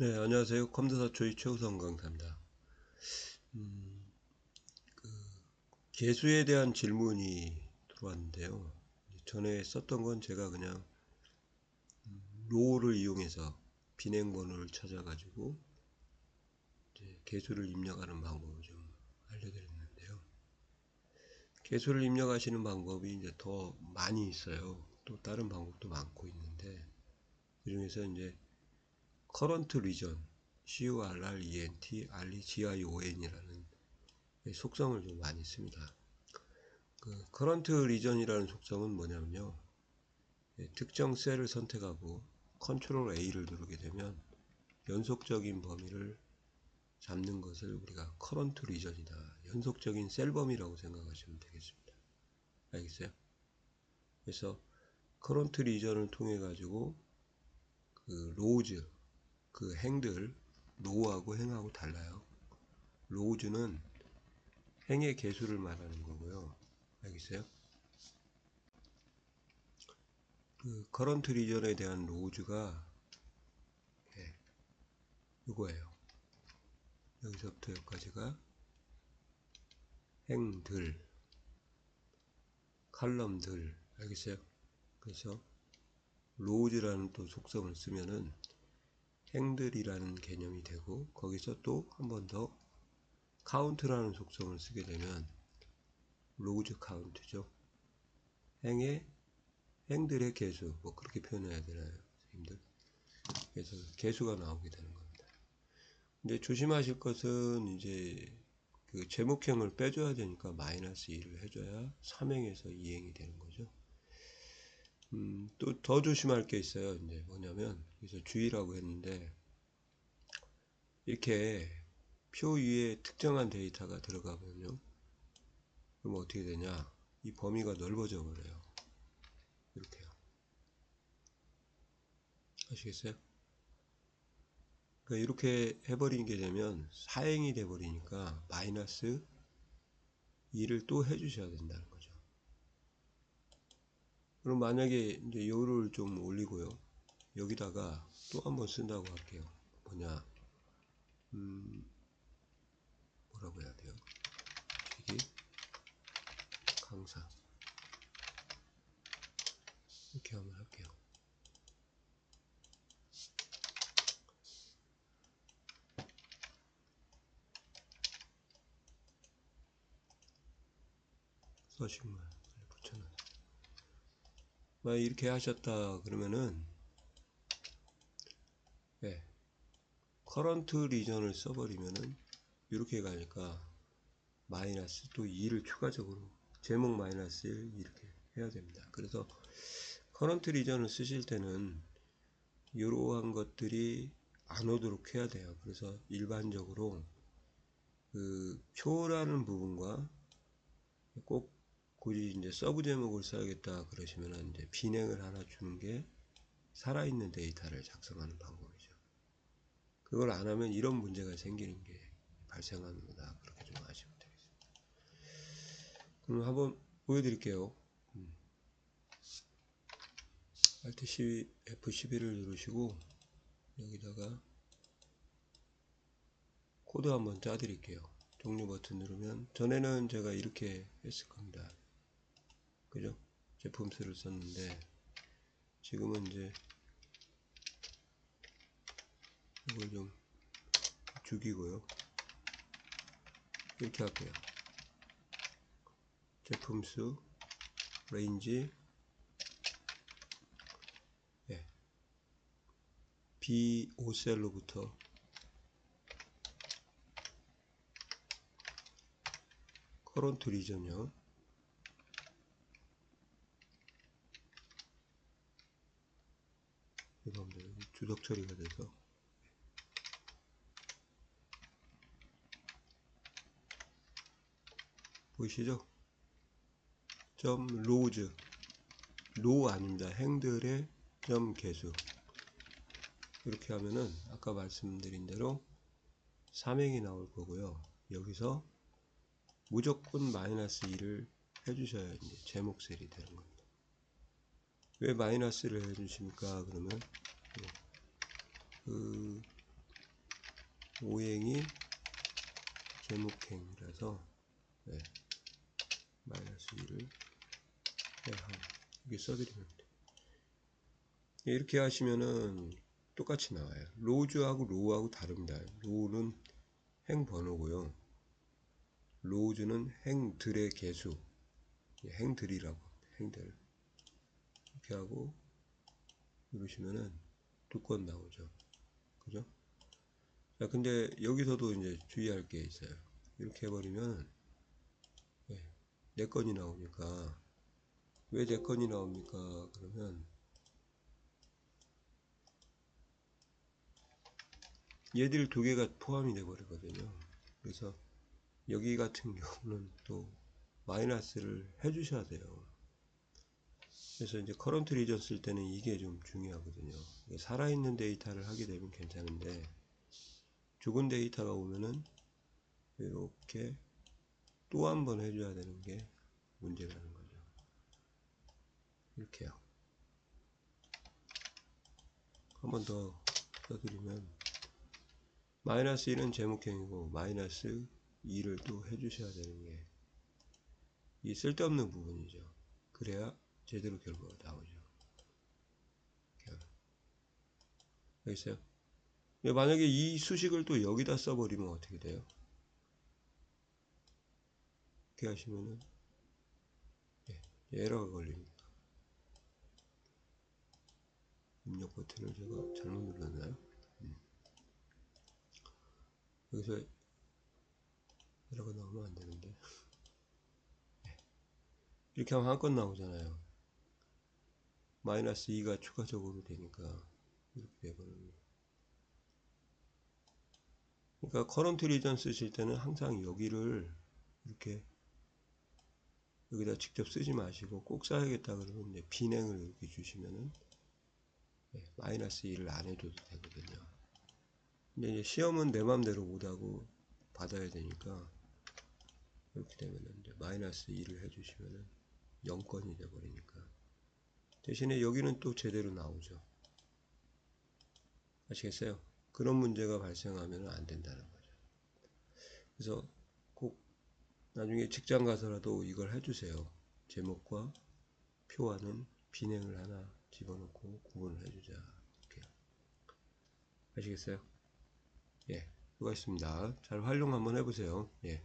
네, 안녕하세요. 컴퓨터 조이 최우선 강사입니다. 그 개수에 대한 질문이 들어왔는데요. 전에 썼던 건 제가 그냥 로우를 이용해서 비행번호를 찾아가지고 이제 개수를 입력하는 방법을 좀 알려드렸는데요. 개수를 입력하시는 방법이 이제 더 많이 있어요. 또 다른 방법도 많고 있는데 그 중에서 이제 current region, CURRENT, REGION이라는 속성을 좀 많이 씁니다. 그 커런트 리전이라는 속성은 뭐냐면요, 특정 셀을 선택하고 컨트롤 A를 누르게 되면 연속적인 범위를 잡는 것을 우리가 커런트 리전이다, 연속적인 셀 범위라고 생각하시면 되겠습니다. 알겠어요? 그래서 커런트 리전을 통해 가지고 그 로우즈, 그 행들, 로우하고 행하고 달라요. 로우즈는 행의 개수를 말하는 거고요. 알겠어요? 그 커런트 리전에 대한 로우즈가 이거예요. 여기서부터 여기까지가 행들, 칼럼들, 알겠어요? 그래서 로우즈라는 또 속성을 쓰면은 행들이라는 개념이 되고, 거기서 또 한 번 더 카운트라는 속성을 쓰게 되면 로우즈 카운트죠. 행들의 개수, 뭐 그렇게 표현해야 되나요, 선생님들? 그래서 개수가 나오게 되는 겁니다. 근데 조심하실 것은 이제 그 제목형을 빼줘야 되니까 마이너스 2를 해줘야 3행에서 2행이 되는 거죠. 또 더 조심할 게 있어요. 이제 뭐냐면, 그래서 주의라고 했는데, 이렇게 표 위에 특정한 데이터가 들어가면요, 그럼 어떻게 되냐? 이 범위가 넓어져 버려요. 이렇게요. 아시겠어요? 그러니까 이렇게 해버리게 되면 사행이 돼 버리니까 마이너스 2를 또 해주셔야 된다는 거죠. 그럼 만약에 이제 요를 좀 올리고요, 여기다가 또 한번 쓴다고 할게요. 뭐냐? 뭐라고 해야 돼요? 여기 강사 이렇게 한번 할게요. 서식만 붙여놔. 이렇게 하셨다 그러면은, 네, 커런트 리전을 써버리면은 이렇게 가니까 마이너스 또 2를 추가적으로 제목 마이너스 1 이렇게 해야 됩니다. 그래서 커런트 리전을 쓰실 때는 이러한 것들이 안 오도록 해야 돼요. 그래서 일반적으로 그 표라는 부분과 꼭 굳이 이제 서브 제목을 써야겠다 그러시면 이제 비행을 하나 주는 게 살아있는 데이터를 작성하는 방법이죠. 그걸 안 하면 이런 문제가 생기는 게 발생합니다. 그렇게 좀 아시면 되겠습니다. 그럼 한번 보여드릴게요. Alt F11을 누르시고 여기다가 코드 한번 짜드릴게요. 종료 버튼 누르면, 전에는 제가 이렇게 했을 겁니다. 그죠? 제품 수를 썼는데 지금은 이제 이걸 좀 죽이고요. 이렇게 할게요. 제품 수 레인지 B5셀로부터 커런트 리전이요. 이거 주석 처리가 돼서 보이시죠? 점 로우즈, 로우 아닙니다. 행들의 점 개수. 이렇게 하면은 아까 말씀드린 대로 3행이 나올 거고요. 여기서 무조건 마이너스 2를 해주셔야 이제 제목 셀이 되는 겁니다. 왜 마이너스를 해주십니까? 그러면 그 오행이 제목행이라서 네, 마이너스 2를 이렇게 써드리면 돼요. 이렇게 하시면은 똑같이 나와요. 로우즈하고 로우하고 다릅니다. 로우는 행 번호고요. 로우즈는 행들의 개수, 행들이라고, 행들. 이렇게 하고 누르시면은 두 건 나오죠. 그죠? 자, 근데 여기서도 이제 주의할 게 있어요. 이렇게 해버리면 네 건이 나오니까, 왜 네 건이 나옵니까? 그러면 얘들 두 개가 포함이 돼 버리거든요. 그래서 여기 같은 경우는 또 마이너스를 해 주셔야 돼요. 그래서 이제 커런트 리전 쓸 때는 이게 좀 중요하거든요. 살아있는 데이터를 하게 되면 괜찮은데 죽은 데이터가 오면은 이렇게 또 한 번 해줘야 되는 게 문제라는 거죠. 이렇게요. 한 번 더 써드리면 마이너스 1은 제목행이고 마이너스 2를 또 해주셔야 되는 게 이 쓸데없는 부분이죠. 그래야 제대로 결과가 나오죠. 알겠어요? 만약에 이 수식을 또 여기다 써버리면 어떻게 돼요? 이렇게 하시면은 에러가 걸립니다. 입력 버튼을 제가 잘못 눌렀나요? 여기서 에러가 나오면 안 되는데 이렇게 하면 한 건 나오잖아요. 마이너스 2가 추가적으로 되니까 이렇게 돼버립니다. 그러니까 커런트 리전 쓰실 때는 항상 여기를 이렇게 여기다 직접 쓰지 마시고 꼭 써야겠다 그러면 이제 비냉을 이렇게 주시면은 마이너스 2를 안 해줘도 되거든요. 근데 이제 시험은 내 맘대로 못하고 받아야 되니까 이렇게 되면은 이제 마이너스 2를 해주시면은 0건이 돼버리니까 대신에 여기는 또 제대로 나오죠. 아시겠어요? 그런 문제가 발생하면 안 된다는 거죠. 그래서 꼭 나중에 직장 가서라도 이걸 해주세요. 제목과 표와는 비냉을 하나 집어넣고 구분을 해주자. 이렇게. 아시겠어요? 예, 수고하셨습니다. 잘 활용 한번 해보세요. 예.